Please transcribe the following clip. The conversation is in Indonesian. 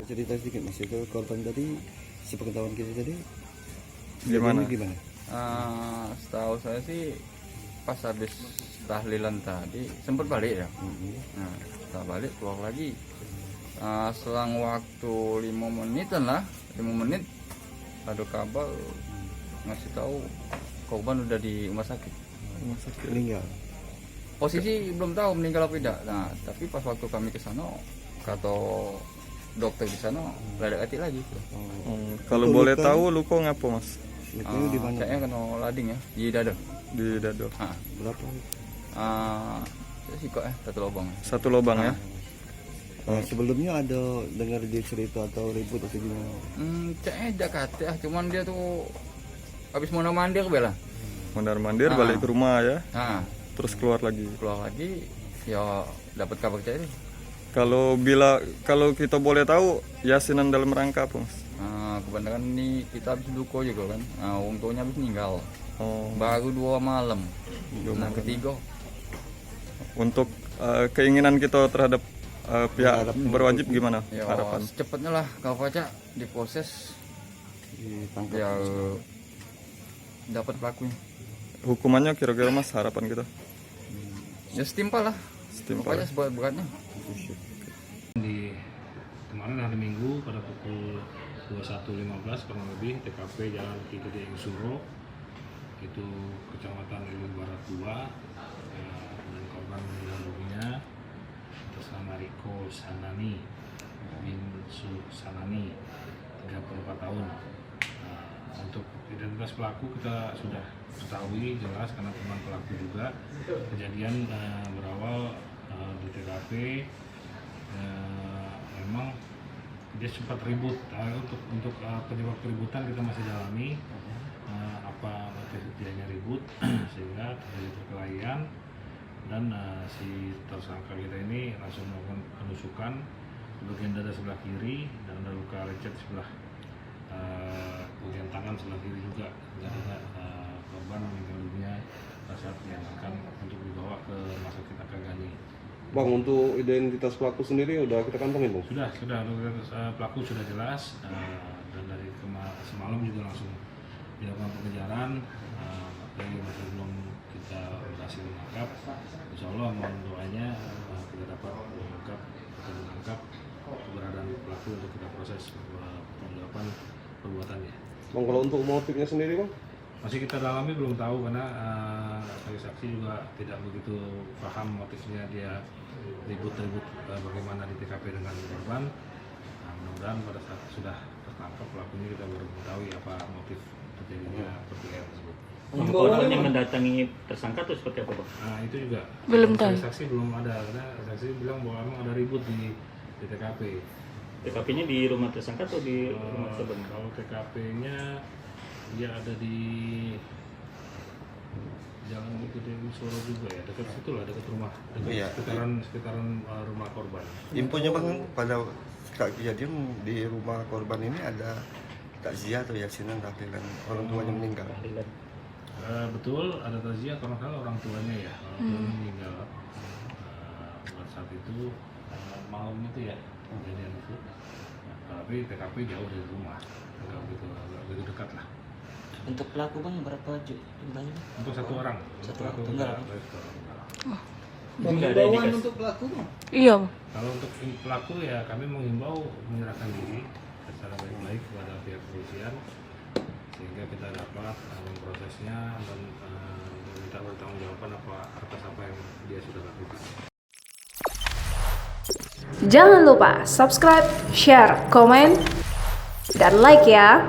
Cerita sedikit Mas, itu korban tadi, sepengetahuan kita tadi gimana? Setahu saya sih pas habis tahlilan tadi sempat balik ya. Nah, setelah balik keluar lagi. Selang waktu 5 menitan lah, 5 menit ada kabar ngasih tahu korban udah di rumah sakit. meninggal. Posisi belum tahu meninggal apa tidak. Nah, tapi pas waktu kami ke sana kata dokter di sana ada hati lagi. Kalau Itu boleh luka- tahu luka ngapa Mas? Lukanya di mana? Kayaknya kena lading ya di dada. Di dada. Berapa? Sih kok satu lubang. Satu lubang ya. Sebelumnya ada dengar dia cerita atau ribut atau gimana? Kayaknya Jakarta cuman dia tuh habis mau mandir bela. Mondar-mandir balik ke rumah ya. Nah, Terus keluar lagi. ya dapat kabar kayak itu. Kalau kita boleh tahu yasinan dalam rangka apa Mas? Kebanyakan ini kita habis duko juga kan. Orang tuanya habis meninggal. Oh, Baru 2 malam. Nah, ketiga. untuk keinginan kita terhadap pihak Berharap berwajib gimana Ya, harapan? secepatnya lah kau baca diproses Ditangkap. ya dapat pelakunya. Hukumannya kira-kira Mas harapan kita? Ya setimpal lah. Setimpal. Pokoknya seberat-beratnya. Di kemarin hari Minggu pada pukul 21.15 kurang lebih TKP Jalan Ki Gede Suro itu Kecamatan Ilmu Barat 2 dan korban meninggal dunia atas nama Riko Sanani bin Sanani 34 tahun. Untuk identitas pelaku kita sudah ketahui jelas karena teman pelaku juga. Kejadian berawal di TKP. Memang dia sempat ribut. Untuk penyebab keributan kita masih dalami apa motif dianya ribut sehingga terjadi perkelahian dan si tersangka kita ini langsung melakukan penusukan di bagian dada sebelah kiri dan ada luka lecet sebelah bagian tangan sebelah kiri juga. Jadi korban meninggal dunia saat diamankan untuk dibawa ke rumah sakit Akagani. Bang, untuk identitas pelaku sendiri udah kita kantongin Bang? Sudah pelaku sudah jelas dan dari semalam juga langsung dilakukan pengejaran, tapi masih belum kita berhasil menangkap. Insya Allah mohon doanya kita dapat menangkap keberadaan pelaku untuk kita proses pertanggungjawaban perbuatannya. Bang, kalau untuk motifnya sendiri Bang? Masih kita dalami, belum tahu karena saksi juga tidak begitu paham motifnya dia ribut-ribut bagaimana di TKP dengan korban. Mudah-mudahan pada saat sudah tertangkap pelakunya kita baru mengetahui apa motif terjadinya pertikaian tersebut. Untuk orang yang mendatangi tersangka itu seperti apa Bang? Nah itu juga Belum tahu. saksi belum ada karena saksi bilang bahwa memang ada ribut di TKP. TKP-nya di rumah tersangka atau di rumah korban? Kalau TKP-nya dia ada di Jalan Gede Suro juga ya, dekat situ lah, dekat rumah, Iya. sekitaran rumah korban. Infonya Bang, pada saat kejadian di rumah korban ini ada takziah atau yasinan tahlilan orang tuanya meninggal. Tahlilan. Betul, ada takziah kalau salah orang tuanya ya, orang tuanya meninggal pada saat itu malam itu ya kejadian itu. Tapi TKP jauh dari rumah, agak begitu dekat lah. Untuk pelaku Bang berapa jumlahnya? Untuk satu orang. Satu pelaku tunggal. Nggak ada indikasi. untuk pelaku? Iya. Kalau untuk pelaku ya kami mengimbau menyerahkan diri secara baik-baik kepada pihak kepolisian sehingga kita dapat memprosesnya dan meminta pertanggungjawaban atas apa yang dia sudah lakukan. Jangan lupa subscribe, share, komen, dan like ya.